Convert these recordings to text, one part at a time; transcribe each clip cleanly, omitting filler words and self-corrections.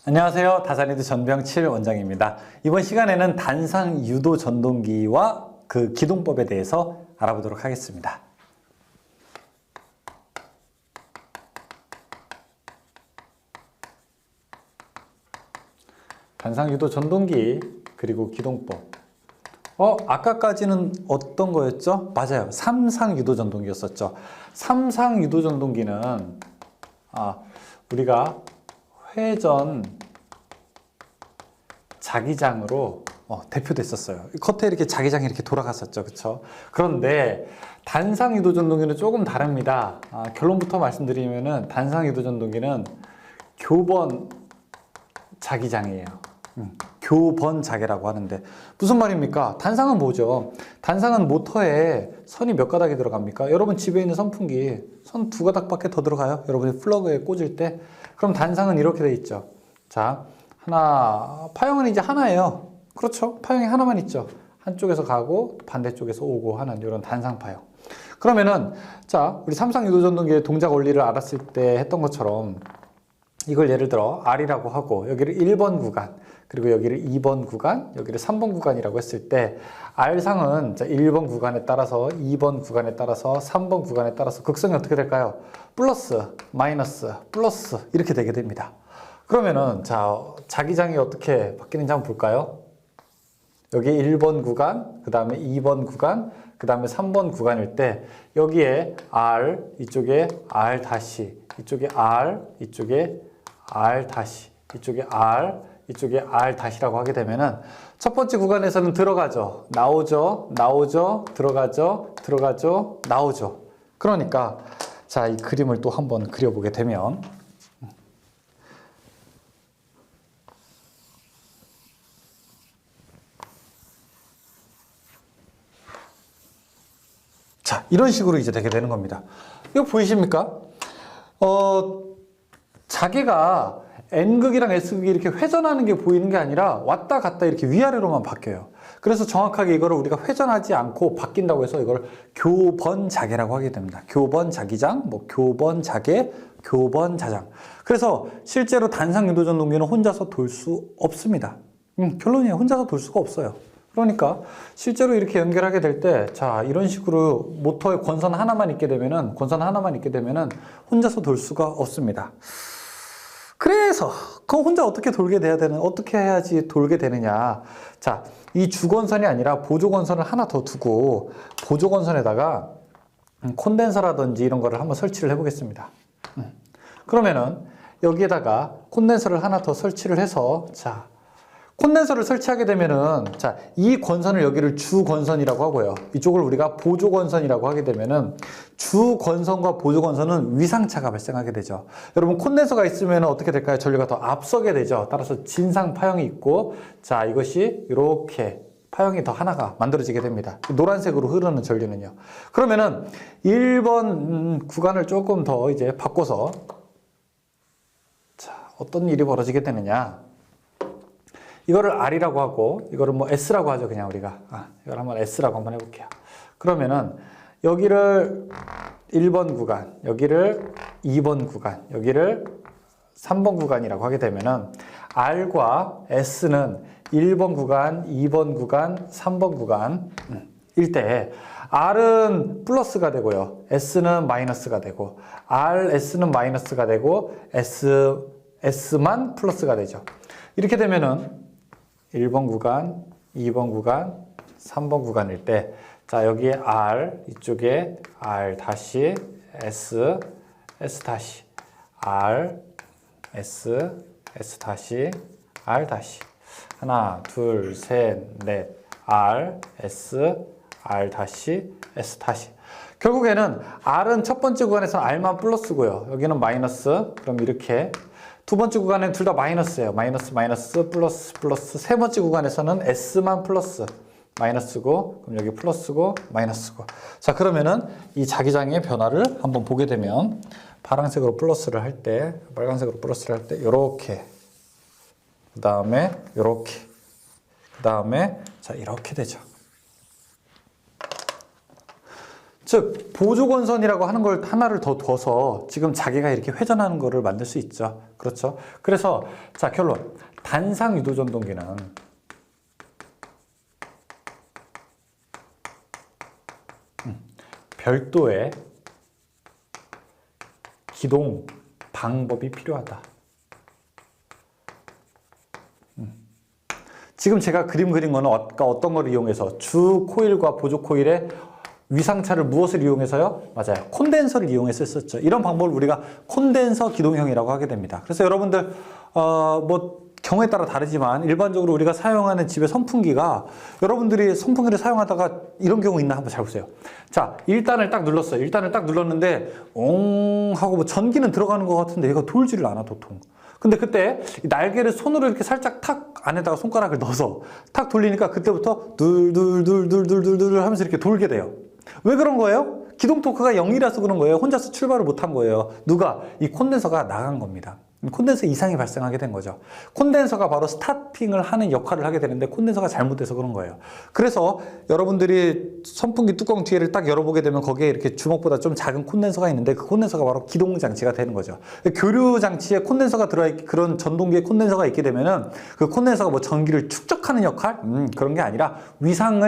안녕하세요. 다산이드 전병칠 원장입니다. 이번 시간에는 단상 유도 전동기와 그 기동법에 대해서 알아보도록 하겠습니다. 단상 유도 전동기 그리고 기동법. 아까까지는 어떤 거였죠? 맞아요. 삼상 유도 전동기였었죠. 삼상 유도 전동기는 우리가 회전 자기장으로 대표됐었어요. 겉에 이렇게 자기장이 이렇게 돌아갔었죠. 그쵸? 그런데 단상 유도 전동기는 조금 다릅니다. 결론부터 말씀드리면은 단상 유도 전동기는 교번 자기장이에요. 교번 자개라고 하는데 무슨 말입니까? 단상은 뭐죠? 단상은 모터에 선이 몇 가닥이 들어갑니까? 여러분 집에 있는 선풍기 선 2가닥밖에 더 들어가요? 여러분이 플러그에 꽂을 때. 그럼 단상은 이렇게 돼 있죠. 자, 파형은 이제 하나예요. 그렇죠? 파형이 하나만 있죠. 한쪽에서 가고 반대쪽에서 오고 하는 이런 단상 파형. 그러면은 자, 우리 삼상 유도 전동기의 동작 원리를 알았을 때 했던 것처럼 이걸 예를 들어 R이라고 하고 여기를 1번 구간 그리고 여기를 2번 구간 여기를 3번 구간이라고 했을 때 R상은 1번 구간에 따라서 2번 구간에 따라서 3번 구간에 따라서 극성이 어떻게 될까요? 플러스, 마이너스, 플러스 이렇게 되게 됩니다. 그러면은 자기장이 어떻게 바뀌는지 한번 볼까요? 여기 1번 구간, 그 다음에 2번 구간, 그 다음에 3번 구간일 때 여기에 R, 이쪽에 R 다시, 이쪽에 R, 이쪽에 R 다시, 이쪽에 R, 이쪽에 R 다시라고 하게 되면은 첫 번째 구간에서는 들어가죠, 나오죠, 나오죠, 들어가죠, 들어가죠, 나오죠. 그러니까 이 그림을 또 한번 그려보게 되면 이런 식으로 이제 되게 되는 겁니다. 이거 보이십니까? 자개가 N극이랑 S극이 이렇게 회전하는 게 보이는 게 아니라 왔다 갔다 이렇게 위아래로만 바뀌어요. 그래서 정확하게 이거를 우리가 회전하지 않고 바뀐다고 해서 이걸 교번 자개라고 하게 됩니다. 교번 자기장, 교번 자개, 교번 자장. 그래서 실제로 단상 유도 전동기는 혼자서 돌 수 없습니다. 결론이에요. 혼자서 돌 수가 없어요. 그러니까 실제로 이렇게 연결하게 될 때 이런 식으로 모터에 권선 하나만 있게 되면은 혼자서 돌 수가 없습니다. 그래서 혼자 어떻게 어떻게 해야지 돌게 되느냐? 이 주권선이 아니라 보조권선을 하나 더 두고 보조권선에다가 콘덴서라든지 이런 거를 한번 설치를 해 보겠습니다. 그러면은 여기에다가 콘덴서를 하나 더 설치를 해서 콘덴서를 설치하게 되면은 이 권선을 여기를 주권선이라고 하고요. 이쪽을 우리가 보조권선이라고 하게 되면은 주권선과 보조권선은 위상차가 발생하게 되죠. 여러분 콘덴서가 있으면 어떻게 될까요? 전류가 더 앞서게 되죠. 따라서 진상 파형이 있고 이것이 이렇게 파형이 더 하나가 만들어지게 됩니다. 노란색으로 흐르는 전류는요. 그러면은 1번 구간을 조금 더 이제 바꿔서 어떤 일이 벌어지게 되느냐? 이거를 R이라고 하고 이거를 S라고 하죠. 그냥 우리가 이걸 한번 S라고 한번 해볼게요. 그러면은 여기를 1번 구간, 여기를 2번 구간, 여기를 3번 구간이라고 하게 되면은 R과 S는 1번 구간, 2번 구간, 3번 구간일 때 R은 플러스가 되고요. S는 마이너스가 되고 S는 마이너스가 되고 S만 플러스가 되죠. 이렇게 되면은 1번 구간, 2번 구간, 3번 구간일 때 여기에 R, 이쪽에 R 다시, S, S 다시, R, S, S 다시, R 다시. 하나, 둘, 셋, 넷, R, S, R 다시, S 다시. 결국에는 R은 첫 번째 구간에서는 R만 플러스고요. 여기는 마이너스. 그럼 이렇게 두 번째 구간에는 둘 다 마이너스예요. 마이너스, 마이너스, 플러스, 플러스. 세 번째 구간에서는 S만 플러스, 마이너스고, 그럼 여기 플러스고, 마이너스고. 그러면은 이 자기장의 변화를 한번 보게 되면 파란색으로 플러스를 할 때, 빨간색으로 플러스를 할 때, 요렇게. 그 다음에 요렇게. 그 다음에 이렇게 되죠. 즉 보조건선이라고 하는 걸 하나를 더 둬서 지금 자기가 이렇게 회전하는 거를 만들 수 있죠. 그렇죠? 그래서 자, 결론. 단상 유도전동기는 별도의 기동 방법이 필요하다. 지금 제가 그림 그린 거는 어떤 걸 이용해서 주 코일과 보조 코일의 위상차를 무엇을 이용해서요? 맞아요. 콘덴서를 이용해서 썼죠. 이런 방법을 우리가 콘덴서 기동형이라고 하게 됩니다. 그래서 여러분들 뭐 경우에 따라 다르지만 일반적으로 우리가 사용하는 집의 선풍기가 여러분들이 선풍기를 사용하다가 이런 경우 있나 한번 잘 보세요. 자, 1단을 딱 눌렀어요. 1단을 딱 눌렀는데 옹 하고 뭐 전기는 들어가는 것 같은데 얘가 돌지를 않아, 도통. 근데 그때 날개를 손으로 이렇게 살짝 탁 안에다가 손가락을 넣어서 탁 돌리니까 그때부터 둘둘둘둘둘둘둘 하면서 이렇게 돌게 돼요. 왜 그런 거예요? 기동 토크가 0이라서 그런 거예요. 혼자서 출발을 못한 거예요. 누가? 이 콘덴서가 나간 겁니다. 콘덴서 이상이 발생하게 된 거죠. 콘덴서가 바로 스타팅을 하는 역할을 하게 되는데 콘덴서가 잘못돼서 그런 거예요. 그래서 여러분들이 선풍기 뚜껑 뒤에를 딱 열어보게 되면 거기에 이렇게 주먹보다 좀 작은 콘덴서가 있는데 그 콘덴서가 바로 기동 장치가 되는 거죠. 교류 장치에 콘덴서가 들어있 그런 전동기에 콘덴서가 있게 되면은 그 콘덴서가 뭐 전기를 축적하는 역할? 그런 게 아니라 위상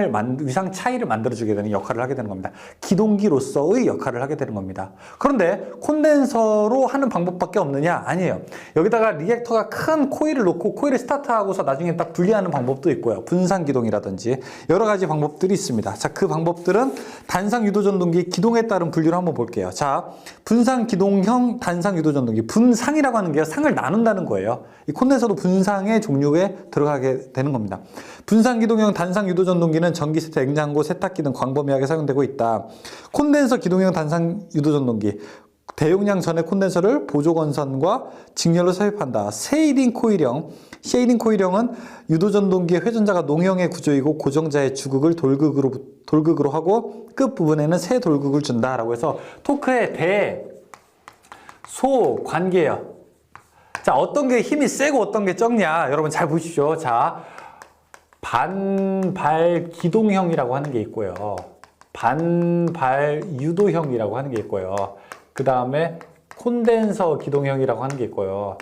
차이를 만들어주게 되는 역할을 하게 되는 겁니다. 기동기로서의 역할을 하게 되는 겁니다. 그런데 콘덴서로 하는 방법밖에 없느냐? 아니에요. 여기다가 리액터가 큰 코일을 놓고 코일을 스타트하고서 나중에 딱 분리하는 방법도 있고요. 분산기동이라든지 여러 가지 방법들이 있습니다. 자, 그 방법들은 단상 유도전동기 기동에 따른 분류를 한번 볼게요. 자, 분산기동형 단상 유도전동기. 분상이라고 하는 게요, 상을 나눈다는 거예요. 이 콘덴서도 분상의 종류에 들어가게 되는 겁니다. 분산기동형 단상 유도전동기는 전기 세탁, 냉장고, 세탁기 등 광범위하게 사용되고 있다. 콘덴서 기동형 단상 유도전동기. 대용량 전해 콘덴서를 보조건선과 직렬로 삽입한다. 쉐이딩 코일형은 유도전동기의 회전자가 농형의 구조이고 고정자의 주극을 돌극으로 하고 끝부분에는 새 돌극을 준다라고 해서 토크의 소 관계예요. 자, 어떤 게 힘이 세고 어떤 게 적냐? 여러분 잘 보십시오. 자, 반발 기동형이라고 하는 게 있고요. 반발 유도형이라고 하는 게 있고요. 그 다음에 콘덴서 기동형이라고 하는 게 있고요.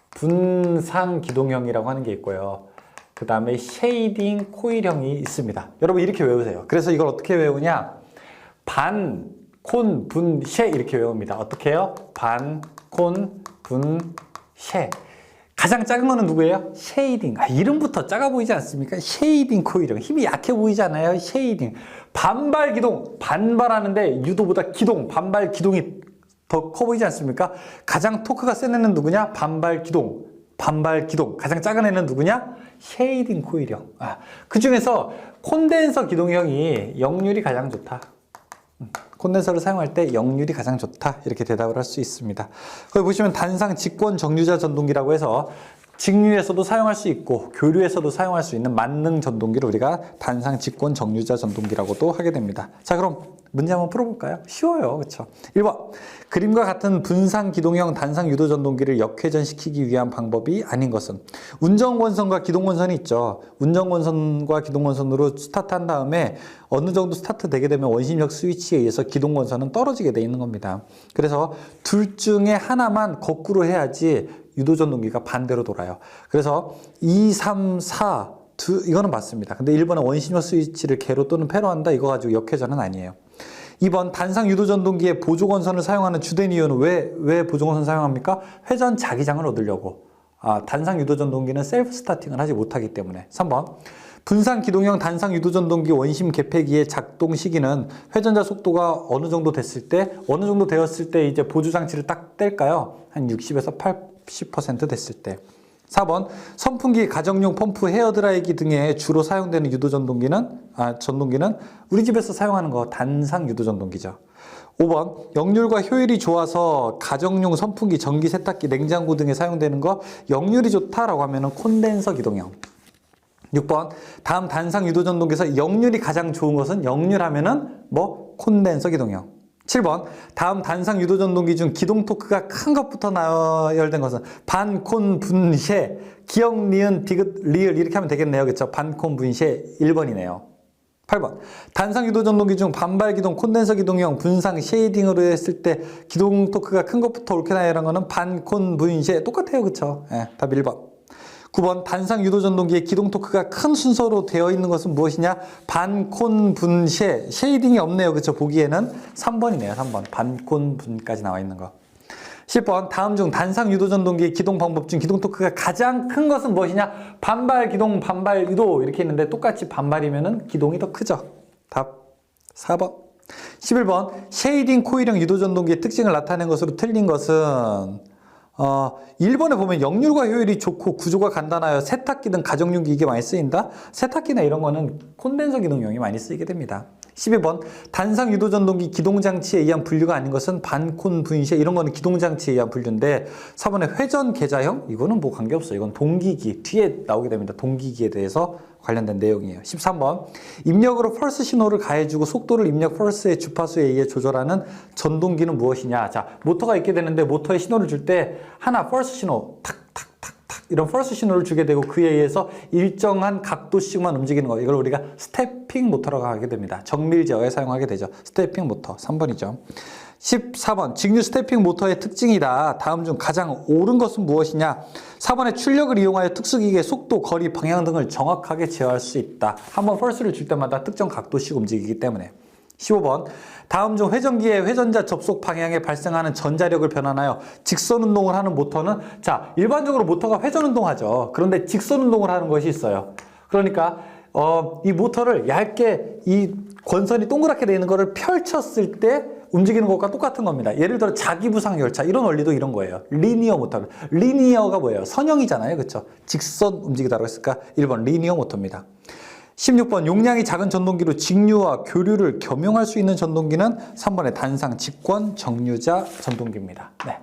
분상 기동형이라고 하는 게 있고요. 그 다음에 쉐이딩 코일형이 있습니다. 여러분 이렇게 외우세요. 그래서 이걸 어떻게 외우냐? 반, 콘, 분, 쉐 이렇게 외웁니다. 어떻게 해요? 반, 콘, 분, 쉐. 가장 작은 거는 누구예요? 쉐이딩. 이름부터 작아 보이지 않습니까? 쉐이딩 코일형. 힘이 약해 보이지 않아요? 쉐이딩. 반발 기동. 반발하는데 유도보다 기동, 반발 기동이 더 커 보이지 않습니까? 가장 토크가 센 애는 누구냐? 반발 기동. 가장 작은 애는 누구냐? 쉐이딩 코일형. 그 중에서 콘덴서 기동형이 역률이 가장 좋다. 콘덴서를 사용할 때 역률이 가장 좋다. 이렇게 대답을 할 수 있습니다. 거기 보시면 단상 직권 정류자 전동기라고 해서 직류에서도 사용할 수 있고 교류에서도 사용할 수 있는 만능 전동기를 우리가 단상 직권 정류자 전동기라고도 하게 됩니다. 자, 그럼 문제 한번 풀어볼까요? 쉬워요. 그렇죠? 1번. 그림과 같은 분산 기동형 단상 유도 전동기를 역회전시키기 위한 방법이 아닌 것은 운전권선과 기동권선이 있죠. 운전권선과 기동권선으로 스타트한 다음에 어느 정도 스타트 되게 되면 원심력 스위치에 의해서 기동권선은 떨어지게 돼 있는 겁니다. 그래서 둘 중에 하나만 거꾸로 해야지 유도전동기가 반대로 돌아요. 그래서 2, 3, 4 이거는 맞습니다. 근데 1번은 원심력 스위치를 개로 또는 패로 한다. 이거 가지고 역회전은 아니에요. 2번 단상 유도전동기에 보조건선을 사용하는 주된 이유는 왜 보조건선 사용합니까? 회전 자기장을 얻으려고. 단상 유도전동기는 셀프 스타팅을 하지 못하기 때문에. 3번 분산 기동형 단상 유도전동기 원심 개폐기의 작동 시기는 회전자 속도가 어느 정도 되었을 때 이제 보조 장치를 딱 뗄까요? 한 60에서 80% 됐을 때. 4번 선풍기, 가정용 펌프, 헤어드라이기 등에 주로 사용되는 전동기는 우리 집에서 사용하는 거 단상 유도전동기죠. 5번 역률과 효율이 좋아서 가정용 선풍기, 전기 세탁기, 냉장고 등에 사용되는 거 역률이 좋다라고 하면은 콘덴서 기동형. 6번 다음 단상 유도전동기에서 역률이 가장 좋은 것은 역률하면은 콘덴서 기동형. 7번 다음 단상 유도전동기 중 기동 토크가 큰 것부터 나열된 것은 반, 콘, 분, 쉐. 기역, 니은, 디귿, 리을 이렇게 하면 되겠네요. 그렇죠? 반, 콘, 분, 쉐 1번이네요. 8번. 단상 유도 전동기 중 반발 기동, 콘덴서 기동형, 분상, 쉐이딩으로 했을 때 기동 토크가 큰 것부터 옳게 나열한 거는 반콘 분쉐 똑같아요. 그쵸? 예, 답 1번. 9번. 단상 유도 전동기의 기동 토크가 큰 순서로 되어 있는 것은 무엇이냐? 반콘 분쉐. 쉐이딩이 없네요. 그쵸? 보기에는 3번이네요. 3번. 반콘 분까지 나와 있는 거. 10번. 다음 중 단상 유도 전동기의 기동 방법 중 기동 토크가 가장 큰 것은 무엇이냐? 반발, 기동, 반발, 유도 이렇게 있는데 똑같이 반발이면은 기동이 더 크죠. 답 4번. 11번. 쉐이딩 코일형 유도 전동기의 특징을 나타낸 것으로 틀린 것은 1번에 보면 역률과 효율이 좋고 구조가 간단하여 세탁기 등 가정용 기기에 많이 쓰인다. 세탁기나 이런 거는 콘덴서 기능용이 많이 쓰이게 됩니다. 12번. 단상 유도 전동기 기동장치에 의한 분류가 아닌 것은 반콘 분쉐 이런 거는 기동장치에 의한 분류인데 4번에 회전 계좌형 이거는 뭐 관계없어요. 이건 동기기 뒤에 나오게 됩니다. 동기기에 대해서 관련된 내용이에요. 13번. 입력으로 펄스 신호를 가해주고 속도를 입력 펄스의 주파수에 의해 조절하는 전동기는 무엇이냐. 자, 모터가 있게 되는데 모터에 신호를 줄 때 하나 펄스 신호 탁탁탁탁 이런 펄스 신호를 주게 되고 그에 의해서 일정한 각도씩만 움직이는 거 이걸 우리가 스태핑 모터라고 하게 됩니다. 정밀 제어에 사용하게 되죠. 스태핑 모터 3번이죠. 14번. 직류 스태핑 모터의 특징이다. 다음 중 가장 옳은 것은 무엇이냐? 4번에 출력을 이용하여 특수기기의 속도, 거리, 방향 등을 정확하게 제어할 수 있다. 한번 펄스를 줄 때마다 특정 각도씩 움직이기 때문에. 15번. 다음 중 회전기의 회전자 접속 방향에 발생하는 전자력을 변환하여 직선 운동을 하는 모터는 자, 일반적으로 모터가 회전 운동하죠. 그런데 직선 운동을 하는 것이 있어요. 그러니까 이 모터를 얇게 이 권선이 동그랗게 되어 있는 거를 펼쳤을 때 움직이는 것과 똑같은 겁니다. 예를 들어 자기부상 열차 이런 원리도 이런 거예요. 리니어 모터. 리니어가 뭐예요? 선형이잖아요. 그렇죠? 직선 움직이다라고 했으니까 1번 리니어 모터입니다. 16번. 용량이 작은 전동기로 직류와 교류를 겸용할 수 있는 전동기는 3번의 단상 직권 정류자 전동기입니다. 네.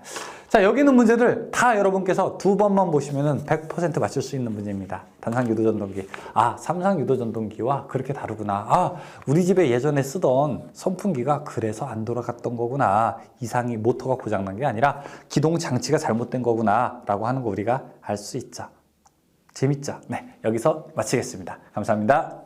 자, 여기 있는 문제들 다 여러분께서 두 번만 보시면 100% 맞출 수 있는 문제입니다. 단상 유도 전동기. 아, 삼상 유도 전동기와 그렇게 다르구나. 아, 우리 집에 예전에 쓰던 선풍기가 그래서 안 돌아갔던 거구나. 이상이 모터가 고장난 게 아니라 기동 장치가 잘못된 거구나. 라고 하는 거 우리가 알 수 있죠. 재밌죠? 네, 여기서 마치겠습니다. 감사합니다.